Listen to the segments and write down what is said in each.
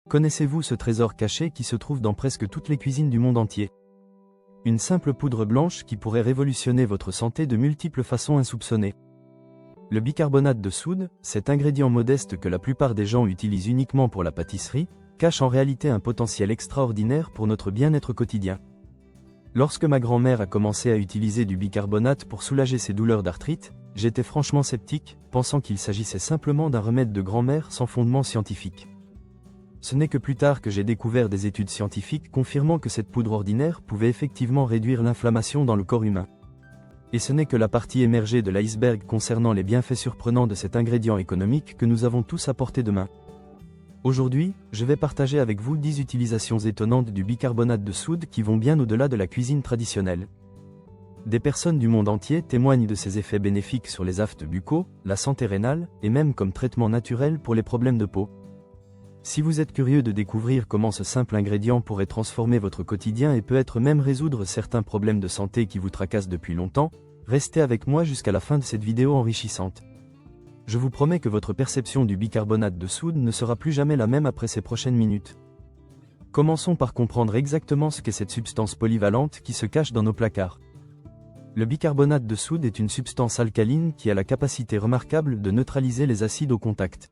Connaissez-vous ce trésor caché qui se trouve dans presque toutes les cuisines du monde entier? Une simple poudre blanche qui pourrait révolutionner votre santé de multiples façons insoupçonnées. Le bicarbonate de soude, cet ingrédient modeste que la plupart des gens utilisent uniquement pour la pâtisserie, cache en réalité un potentiel extraordinaire pour notre bien-être quotidien. Lorsque ma grand-mère a commencé à utiliser du bicarbonate pour soulager ses douleurs d'arthrite, j'étais franchement sceptique, pensant qu'il s'agissait simplement d'un remède de grand-mère sans fondement scientifique. Ce n'est que plus tard que j'ai découvert des études scientifiques confirmant que cette poudre ordinaire pouvait effectivement réduire l'inflammation dans le corps humain. Et ce n'est que la partie émergée de l'iceberg concernant les bienfaits surprenants de cet ingrédient économique que nous avons tous à portée de main. Aujourd'hui, je vais partager avec vous 10 utilisations étonnantes du bicarbonate de soude qui vont bien au-delà de la cuisine traditionnelle. Des personnes du monde entier témoignent de ses effets bénéfiques sur les aftes buccaux, la santé rénale, et même comme traitement naturel pour les problèmes de peau. Si vous êtes curieux de découvrir comment ce simple ingrédient pourrait transformer votre quotidien et peut-être même résoudre certains problèmes de santé qui vous tracassent depuis longtemps, restez avec moi jusqu'à la fin de cette vidéo enrichissante. Je vous promets que votre perception du bicarbonate de soude ne sera plus jamais la même après ces prochaines minutes. Commençons par comprendre exactement ce qu'est cette substance polyvalente qui se cache dans nos placards. Le bicarbonate de soude est une substance alcaline qui a la capacité remarquable de neutraliser les acides au contact.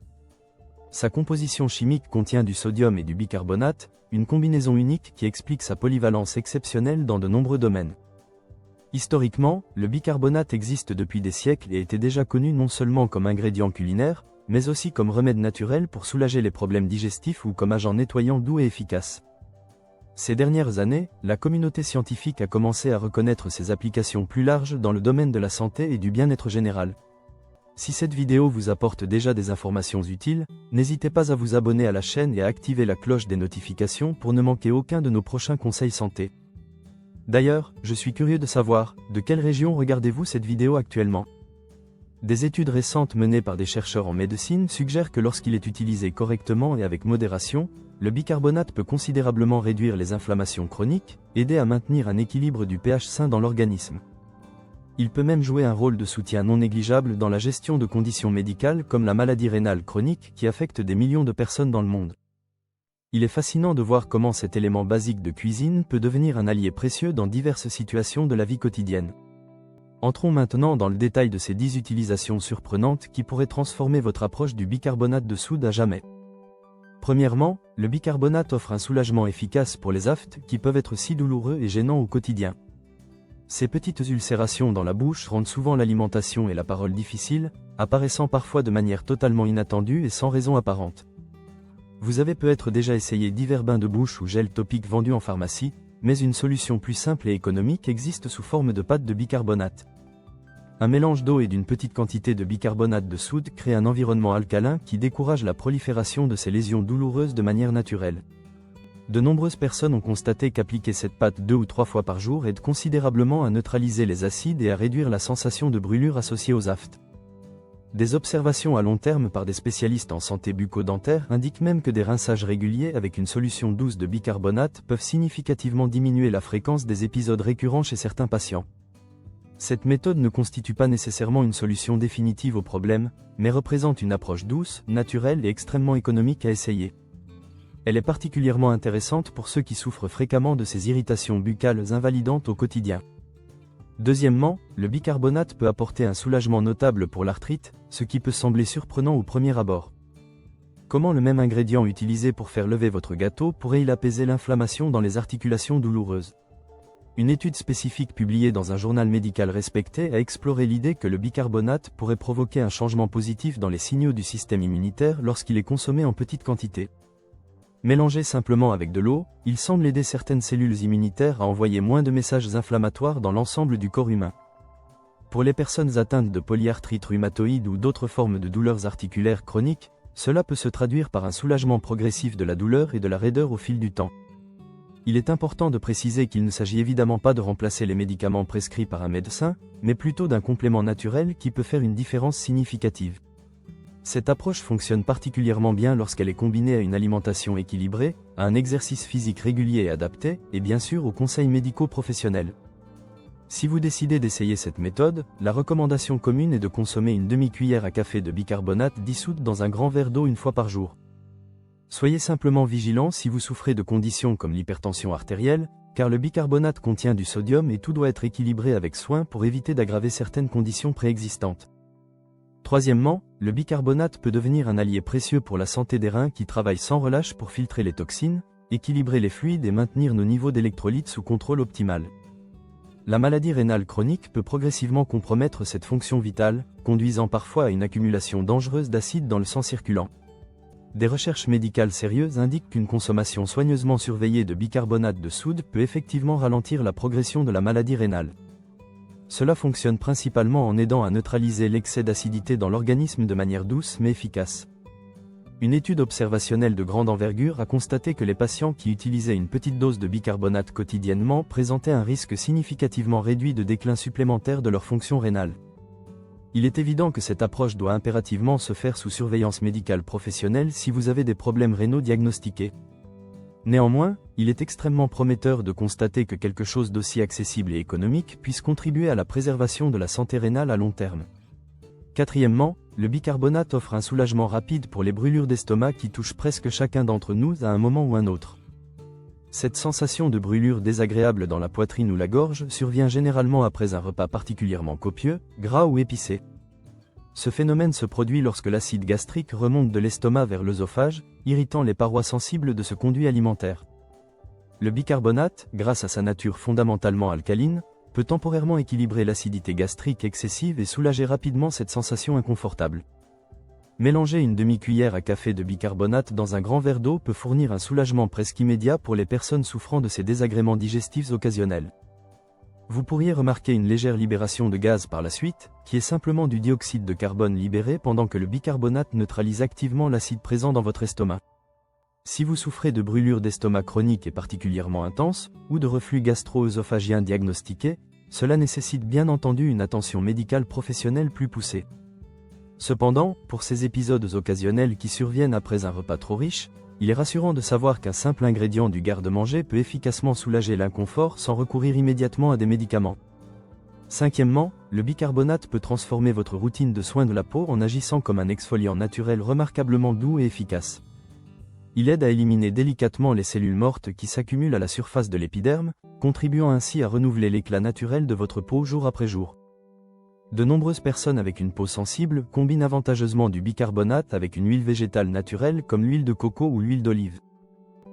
Sa composition chimique contient du sodium et du bicarbonate, une combinaison unique qui explique sa polyvalence exceptionnelle dans de nombreux domaines. Historiquement, le bicarbonate existe depuis des siècles et était déjà connu non seulement comme ingrédient culinaire, mais aussi comme remède naturel pour soulager les problèmes digestifs ou comme agent nettoyant doux et efficace. Ces dernières années, la communauté scientifique a commencé à reconnaître ses applications plus larges dans le domaine de la santé et du bien-être général. Si cette vidéo vous apporte déjà des informations utiles, n'hésitez pas à vous abonner à la chaîne et à activer la cloche des notifications pour ne manquer aucun de nos prochains conseils santé. D'ailleurs, je suis curieux de savoir, de quelle région regardez-vous cette vidéo actuellement? Des études récentes menées par des chercheurs en médecine suggèrent que lorsqu'il est utilisé correctement et avec modération, le bicarbonate peut considérablement réduire les inflammations chroniques, aider à maintenir un équilibre du pH sain dans l'organisme. Il peut même jouer un rôle de soutien non négligeable dans la gestion de conditions médicales comme la maladie rénale chronique qui affecte des millions de personnes dans le monde. Il est fascinant de voir comment cet élément basique de cuisine peut devenir un allié précieux dans diverses situations de la vie quotidienne. Entrons maintenant dans le détail de ces 10 utilisations surprenantes qui pourraient transformer votre approche du bicarbonate de soude à jamais. Premièrement, le bicarbonate offre un soulagement efficace pour les aftes qui peuvent être si douloureux et gênants au quotidien. Ces petites ulcérations dans la bouche rendent souvent l'alimentation et la parole difficiles, apparaissant parfois de manière totalement inattendue et sans raison apparente. Vous avez peut-être déjà essayé divers bains de bouche ou gels topiques vendus en pharmacie, mais une solution plus simple et économique existe sous forme de pâte de bicarbonate. Un mélange d'eau et d'une petite quantité de bicarbonate de soude crée un environnement alcalin qui décourage la prolifération de ces lésions douloureuses de manière naturelle. De nombreuses personnes ont constaté qu'appliquer cette pâte 2 ou 3 fois par jour aide considérablement à neutraliser les acides et à réduire la sensation de brûlure associée aux aftes. Des observations à long terme par des spécialistes en santé bucco-dentaire indiquent même que des rinçages réguliers avec une solution douce de bicarbonate peuvent significativement diminuer la fréquence des épisodes récurrents chez certains patients. Cette méthode ne constitue pas nécessairement une solution définitive au problème, mais représente une approche douce, naturelle et extrêmement économique à essayer. Elle est particulièrement intéressante pour ceux qui souffrent fréquemment de ces irritations buccales invalidantes au quotidien. Deuxièmement, le bicarbonate peut apporter un soulagement notable pour l'arthrite, ce qui peut sembler surprenant au premier abord. Comment le même ingrédient utilisé pour faire lever votre gâteau pourrait-il apaiser l'inflammation dans les articulations douloureuses? Une étude spécifique publiée dans un journal médical respecté a exploré l'idée que le bicarbonate pourrait provoquer un changement positif dans les signaux du système immunitaire lorsqu'il est consommé en petite quantité. Mélangé simplement avec de l'eau, il semble aider certaines cellules immunitaires à envoyer moins de messages inflammatoires dans l'ensemble du corps humain. Pour les personnes atteintes de polyarthrite rhumatoïde ou d'autres formes de douleurs articulaires chroniques, cela peut se traduire par un soulagement progressif de la douleur et de la raideur au fil du temps. Il est important de préciser qu'il ne s'agit évidemment pas de remplacer les médicaments prescrits par un médecin, mais plutôt d'un complément naturel qui peut faire une différence significative. Cette approche fonctionne particulièrement bien lorsqu'elle est combinée à une alimentation équilibrée, à un exercice physique régulier et adapté, et bien sûr aux conseils médicaux professionnels. Si vous décidez d'essayer cette méthode, la recommandation commune est de consommer une demi-cuillère à café de bicarbonate dissoute dans un grand verre d'eau une fois par jour. Soyez simplement vigilant si vous souffrez de conditions comme l'hypertension artérielle, car le bicarbonate contient du sodium et tout doit être équilibré avec soin pour éviter d'aggraver certaines conditions préexistantes. Troisièmement, le bicarbonate peut devenir un allié précieux pour la santé des reins qui travaillent sans relâche pour filtrer les toxines, équilibrer les fluides et maintenir nos niveaux d'électrolytes sous contrôle optimal. La maladie rénale chronique peut progressivement compromettre cette fonction vitale, conduisant parfois à une accumulation dangereuse d'acide dans le sang circulant. Des recherches médicales sérieuses indiquent qu'une consommation soigneusement surveillée de bicarbonate de soude peut effectivement ralentir la progression de la maladie rénale. Cela fonctionne principalement en aidant à neutraliser l'excès d'acidité dans l'organisme de manière douce mais efficace. Une étude observationnelle de grande envergure a constaté que les patients qui utilisaient une petite dose de bicarbonate quotidiennement présentaient un risque significativement réduit de déclin supplémentaire de leur fonction rénale. Il est évident que cette approche doit impérativement se faire sous surveillance médicale professionnelle si vous avez des problèmes rénaux diagnostiqués. Néanmoins, il est extrêmement prometteur de constater que quelque chose d'aussi accessible et économique puisse contribuer à la préservation de la santé rénale à long terme. Quatrièmement, le bicarbonate offre un soulagement rapide pour les brûlures d'estomac qui touchent presque chacun d'entre nous à un moment ou un autre. Cette sensation de brûlure désagréable dans la poitrine ou la gorge survient généralement après un repas particulièrement copieux, gras ou épicé. Ce phénomène se produit lorsque l'acide gastrique remonte de l'estomac vers l'œsophage, irritant les parois sensibles de ce conduit alimentaire. Le bicarbonate, grâce à sa nature fondamentalement alcaline, peut temporairement équilibrer l'acidité gastrique excessive et soulager rapidement cette sensation inconfortable. Mélanger une demi-cuillère à café de bicarbonate dans un grand verre d'eau peut fournir un soulagement presque immédiat pour les personnes souffrant de ces désagréments digestifs occasionnels. Vous pourriez remarquer une légère libération de gaz par la suite, qui est simplement du dioxyde de carbone libéré pendant que le bicarbonate neutralise activement l'acide présent dans votre estomac. Si vous souffrez de brûlures d'estomac chroniques et particulièrement intenses, ou de reflux gastro-œsophagien diagnostiqué, cela nécessite bien entendu une attention médicale professionnelle plus poussée. Cependant, pour ces épisodes occasionnels qui surviennent après un repas trop riche, il est rassurant de savoir qu'un simple ingrédient du garde-manger peut efficacement soulager l'inconfort sans recourir immédiatement à des médicaments. Cinquièmement, le bicarbonate peut transformer votre routine de soins de la peau en agissant comme un exfoliant naturel remarquablement doux et efficace. Il aide à éliminer délicatement les cellules mortes qui s'accumulent à la surface de l'épiderme, contribuant ainsi à renouveler l'éclat naturel de votre peau jour après jour. De nombreuses personnes avec une peau sensible combinent avantageusement du bicarbonate avec une huile végétale naturelle comme l'huile de coco ou l'huile d'olive.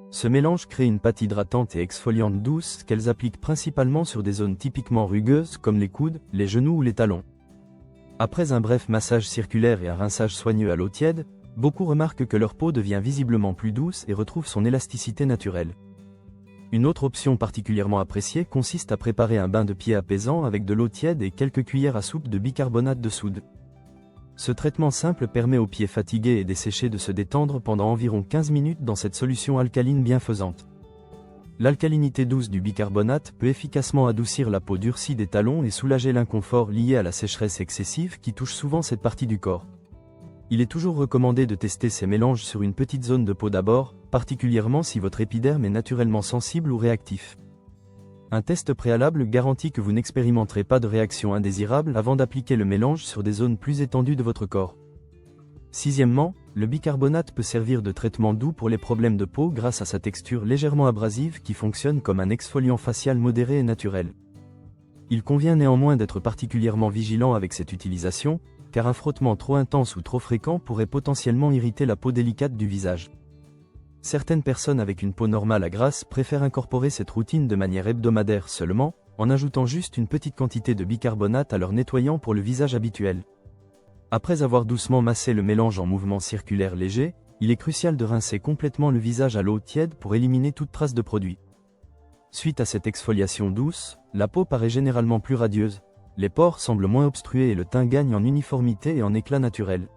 Ce mélange crée une pâte hydratante et exfoliante douce qu'elles appliquent principalement sur des zones typiquement rugueuses comme les coudes, les genoux ou les talons. Après un bref massage circulaire et un rinçage soigneux à l'eau tiède, beaucoup remarquent que leur peau devient visiblement plus douce et retrouve son élasticité naturelle. Une autre option particulièrement appréciée consiste à préparer un bain de pied apaisant avec de l'eau tiède et quelques cuillères à soupe de bicarbonate de soude. Ce traitement simple permet aux pieds fatigués et desséchés de se détendre pendant environ 15 minutes dans cette solution alcaline bienfaisante. L'alcalinité douce du bicarbonate peut efficacement adoucir la peau durcie des talons et soulager l'inconfort lié à la sécheresse excessive qui touche souvent cette partie du corps. Il est toujours recommandé de tester ces mélanges sur une petite zone de peau d'abord, particulièrement si votre épiderme est naturellement sensible ou réactif. Un test préalable garantit que vous n'expérimenterez pas de réaction indésirable avant d'appliquer le mélange sur des zones plus étendues de votre corps. Sixièmement, le bicarbonate peut servir de traitement doux pour les problèmes de peau grâce à sa texture légèrement abrasive qui fonctionne comme un exfoliant facial modéré et naturel. Il convient néanmoins d'être particulièrement vigilant avec cette utilisation, car un frottement trop intense ou trop fréquent pourrait potentiellement irriter la peau délicate du visage. Certaines personnes avec une peau normale à grasse préfèrent incorporer cette routine de manière hebdomadaire seulement, en ajoutant juste une petite quantité de bicarbonate à leur nettoyant pour le visage habituel. Après avoir doucement massé le mélange en mouvement circulaire léger, il est crucial de rincer complètement le visage à l'eau tiède pour éliminer toute trace de produit. Suite à cette exfoliation douce, la peau paraît généralement plus radieuse, les pores semblent moins obstrués et le teint gagne en uniformité et en éclat naturel.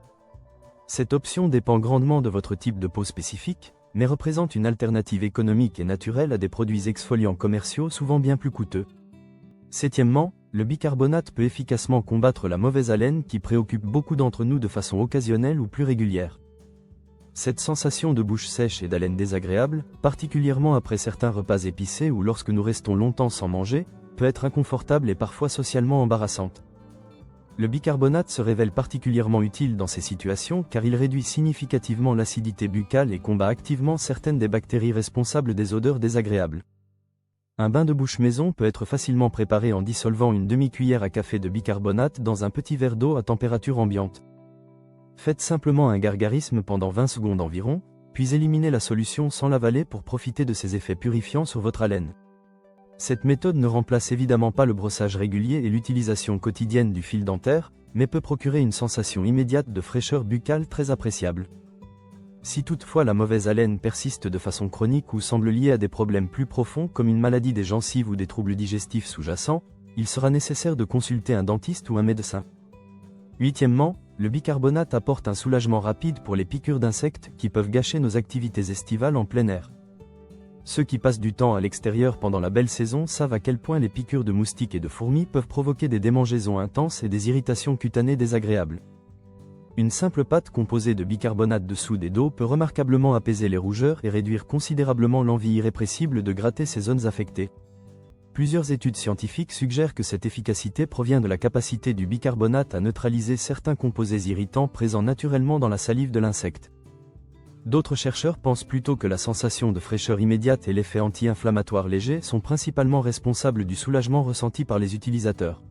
Cette option dépend grandement de votre type de peau spécifique, mais représente une alternative économique et naturelle à des produits exfoliants commerciaux souvent bien plus coûteux. Septièmement, le bicarbonate peut efficacement combattre la mauvaise haleine qui préoccupe beaucoup d'entre nous de façon occasionnelle ou plus régulière. Cette sensation de bouche sèche et d'haleine désagréable, particulièrement après certains repas épicés ou lorsque nous restons longtemps sans manger, peut être inconfortable et parfois socialement embarrassante. Le bicarbonate se révèle particulièrement utile dans ces situations car il réduit significativement l'acidité buccale et combat activement certaines des bactéries responsables des odeurs désagréables. Un bain de bouche maison peut être facilement préparé en dissolvant une demi-cuillère à café de bicarbonate dans un petit verre d'eau à température ambiante. Faites simplement un gargarisme pendant 20 secondes environ, puis éliminez la solution sans l'avaler pour profiter de ses effets purifiants sur votre haleine. Cette méthode ne remplace évidemment pas le brossage régulier et l'utilisation quotidienne du fil dentaire, mais peut procurer une sensation immédiate de fraîcheur buccale très appréciable. Si toutefois la mauvaise haleine persiste de façon chronique ou semble liée à des problèmes plus profonds comme une maladie des gencives ou des troubles digestifs sous-jacents, il sera nécessaire de consulter un dentiste ou un médecin. Huitièmement, le bicarbonate apporte un soulagement rapide pour les piqûres d'insectes qui peuvent gâcher nos activités estivales en plein air. Ceux qui passent du temps à l'extérieur pendant la belle saison savent à quel point les piqûres de moustiques et de fourmis peuvent provoquer des démangeaisons intenses et des irritations cutanées désagréables. Une simple pâte composée de bicarbonate de soude et d'eau peut remarquablement apaiser les rougeurs et réduire considérablement l'envie irrépressible de gratter ces zones affectées. Plusieurs études scientifiques suggèrent que cette efficacité provient de la capacité du bicarbonate à neutraliser certains composés irritants présents naturellement dans la salive de l'insecte. D'autres chercheurs pensent plutôt que la sensation de fraîcheur immédiate et l'effet anti-inflammatoire léger sont principalement responsables du soulagement ressenti par les utilisateurs.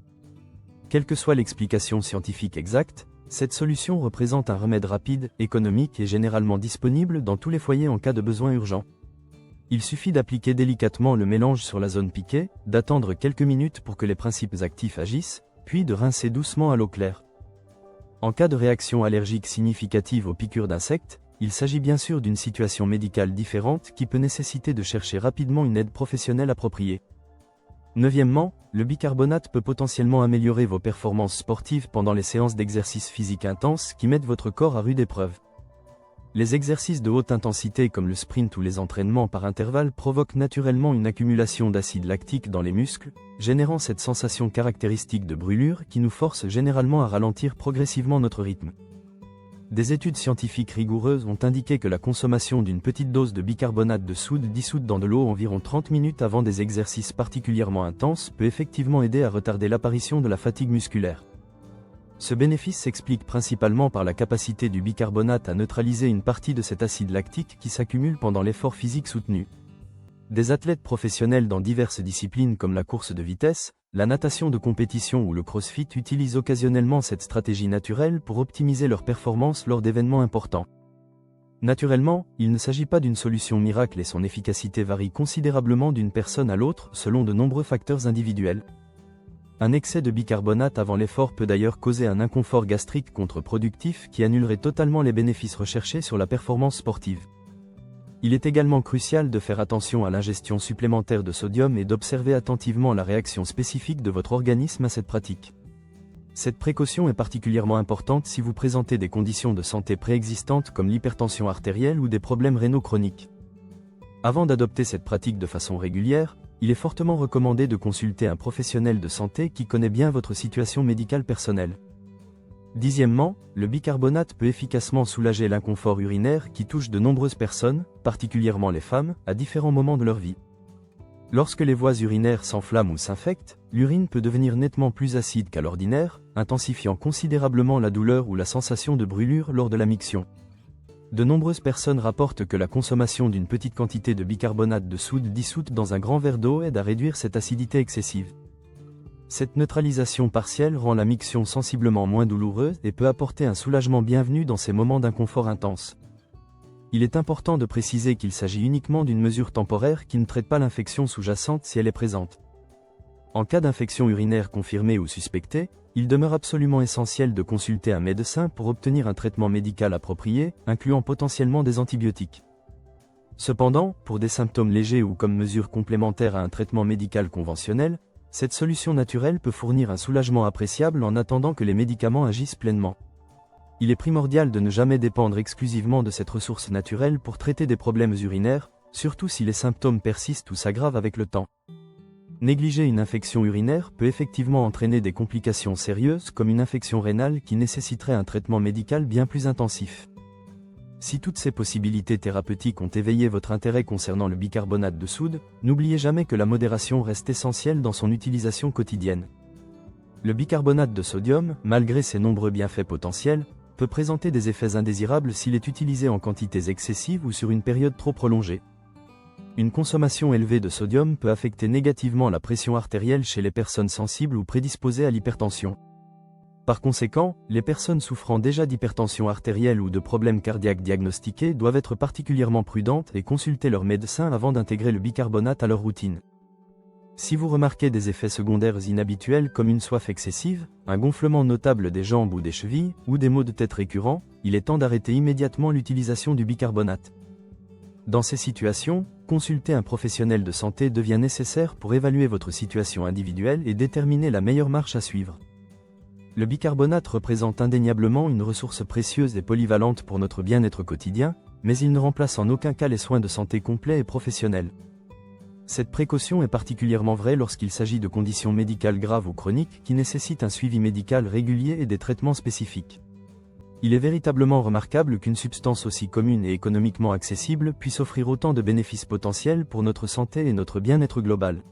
Quelle que soit l'explication scientifique exacte, cette solution représente un remède rapide, économique et généralement disponible dans tous les foyers en cas de besoin urgent. Il suffit d'appliquer délicatement le mélange sur la zone piquée, d'attendre quelques minutes pour que les principes actifs agissent, puis de rincer doucement à l'eau claire. En cas de réaction allergique significative aux piqûres d'insectes, il s'agit bien sûr d'une situation médicale différente qui peut nécessiter de chercher rapidement une aide professionnelle appropriée. Neuvièmement, le bicarbonate peut potentiellement améliorer vos performances sportives pendant les séances d'exercice physique intenses qui mettent votre corps à rude épreuve. Les exercices de haute intensité comme le sprint ou les entraînements par intervalles provoquent naturellement une accumulation d'acide lactique dans les muscles, générant cette sensation caractéristique de brûlure qui nous force généralement à ralentir progressivement notre rythme. Des études scientifiques rigoureuses ont indiqué que la consommation d'une petite dose de bicarbonate de soude dissoute dans de l'eau environ 30 minutes avant des exercices particulièrement intenses peut effectivement aider à retarder l'apparition de la fatigue musculaire. Ce bénéfice s'explique principalement par la capacité du bicarbonate à neutraliser une partie de cet acide lactique qui s'accumule pendant l'effort physique soutenu. Des athlètes professionnels dans diverses disciplines comme la course de vitesse, la natation de compétition ou le crossfit utilisent occasionnellement cette stratégie naturelle pour optimiser leurs performances lors d'événements importants. Naturellement, il ne s'agit pas d'une solution miracle et son efficacité varie considérablement d'une personne à l'autre selon de nombreux facteurs individuels. Un excès de bicarbonate avant l'effort peut d'ailleurs causer un inconfort gastrique contre-productif qui annulerait totalement les bénéfices recherchés sur la performance sportive. Il est également crucial de faire attention à l'ingestion supplémentaire de sodium et d'observer attentivement la réaction spécifique de votre organisme à cette pratique. Cette précaution est particulièrement importante si vous présentez des conditions de santé préexistantes comme l'hypertension artérielle ou des problèmes rénaux chroniques. Avant d'adopter cette pratique de façon régulière, il est fortement recommandé de consulter un professionnel de santé qui connaît bien votre situation médicale personnelle. Dixièmement, le bicarbonate peut efficacement soulager l'inconfort urinaire qui touche de nombreuses personnes, particulièrement les femmes, à différents moments de leur vie. Lorsque les voies urinaires s'enflamment ou s'infectent, l'urine peut devenir nettement plus acide qu'à l'ordinaire, intensifiant considérablement la douleur ou la sensation de brûlure lors de la miction. De nombreuses personnes rapportent que la consommation d'une petite quantité de bicarbonate de soude dissoute dans un grand verre d'eau aide à réduire cette acidité excessive. Cette neutralisation partielle rend la miction sensiblement moins douloureuse et peut apporter un soulagement bienvenu dans ces moments d'inconfort intense. Il est important de préciser qu'il s'agit uniquement d'une mesure temporaire qui ne traite pas l'infection sous-jacente si elle est présente. En cas d'infection urinaire confirmée ou suspectée, il demeure absolument essentiel de consulter un médecin pour obtenir un traitement médical approprié, incluant potentiellement des antibiotiques. Cependant, pour des symptômes légers ou comme mesure complémentaire à un traitement médical conventionnel, cette solution naturelle peut fournir un soulagement appréciable en attendant que les médicaments agissent pleinement. Il est primordial de ne jamais dépendre exclusivement de cette ressource naturelle pour traiter des problèmes urinaires, surtout si les symptômes persistent ou s'aggravent avec le temps. Négliger une infection urinaire peut effectivement entraîner des complications sérieuses comme une infection rénale qui nécessiterait un traitement médical bien plus intensif. Si toutes ces possibilités thérapeutiques ont éveillé votre intérêt concernant le bicarbonate de soude, n'oubliez jamais que la modération reste essentielle dans son utilisation quotidienne. Le bicarbonate de sodium, malgré ses nombreux bienfaits potentiels, peut présenter des effets indésirables s'il est utilisé en quantités excessives ou sur une période trop prolongée. Une consommation élevée de sodium peut affecter négativement la pression artérielle chez les personnes sensibles ou prédisposées à l'hypertension. Par conséquent, les personnes souffrant déjà d'hypertension artérielle ou de problèmes cardiaques diagnostiqués doivent être particulièrement prudentes et consulter leur médecin avant d'intégrer le bicarbonate à leur routine. Si vous remarquez des effets secondaires inhabituels comme une soif excessive, un gonflement notable des jambes ou des chevilles, ou des maux de tête récurrents, il est temps d'arrêter immédiatement l'utilisation du bicarbonate. Dans ces situations, consulter un professionnel de santé devient nécessaire pour évaluer votre situation individuelle et déterminer la meilleure marche à suivre. Le bicarbonate représente indéniablement une ressource précieuse et polyvalente pour notre bien-être quotidien, mais il ne remplace en aucun cas les soins de santé complets et professionnels. Cette précaution est particulièrement vraie lorsqu'il s'agit de conditions médicales graves ou chroniques qui nécessitent un suivi médical régulier et des traitements spécifiques. Il est véritablement remarquable qu'une substance aussi commune et économiquement accessible puisse offrir autant de bénéfices potentiels pour notre santé et notre bien-être global.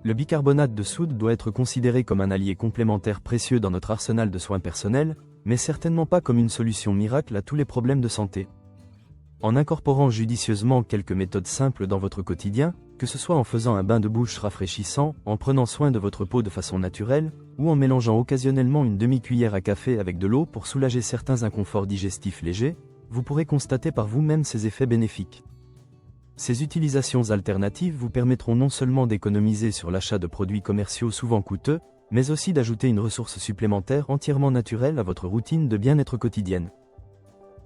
Le bicarbonate de soude doit être considéré comme un allié complémentaire précieux dans notre arsenal de soins personnels, mais certainement pas comme une solution miracle à tous les problèmes de santé. En incorporant judicieusement quelques méthodes simples dans votre quotidien, que ce soit en faisant un bain de bouche rafraîchissant, en prenant soin de votre peau de façon naturelle, ou en mélangeant occasionnellement une demi-cuillère à café avec de l'eau pour soulager certains inconforts digestifs légers, vous pourrez constater par vous-même ces effets bénéfiques. Ces utilisations alternatives vous permettront non seulement d'économiser sur l'achat de produits commerciaux souvent coûteux, mais aussi d'ajouter une ressource supplémentaire entièrement naturelle à votre routine de bien-être quotidienne.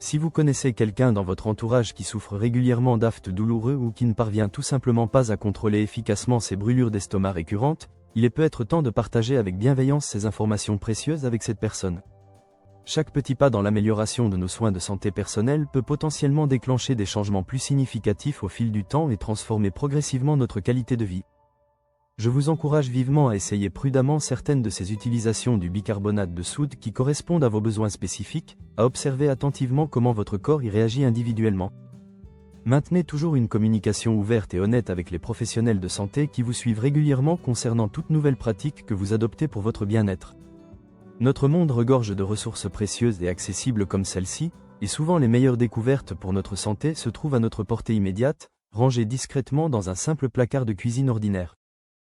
Si vous connaissez quelqu'un dans votre entourage qui souffre régulièrement d'aphtes douloureux ou qui ne parvient tout simplement pas à contrôler efficacement ses brûlures d'estomac récurrentes, il est peut-être temps de partager avec bienveillance ces informations précieuses avec cette personne. Chaque petit pas dans l'amélioration de nos soins de santé personnelle peut potentiellement déclencher des changements plus significatifs au fil du temps et transformer progressivement notre qualité de vie. Je vous encourage vivement à essayer prudemment certaines de ces utilisations du bicarbonate de soude qui correspondent à vos besoins spécifiques, à observer attentivement comment votre corps y réagit individuellement. Maintenez toujours une communication ouverte et honnête avec les professionnels de santé qui vous suivent régulièrement concernant toute nouvelle pratique que vous adoptez pour votre bien-être. Notre monde regorge de ressources précieuses et accessibles comme celle-ci, et souvent les meilleures découvertes pour notre santé se trouvent à notre portée immédiate, rangées discrètement dans un simple placard de cuisine ordinaire.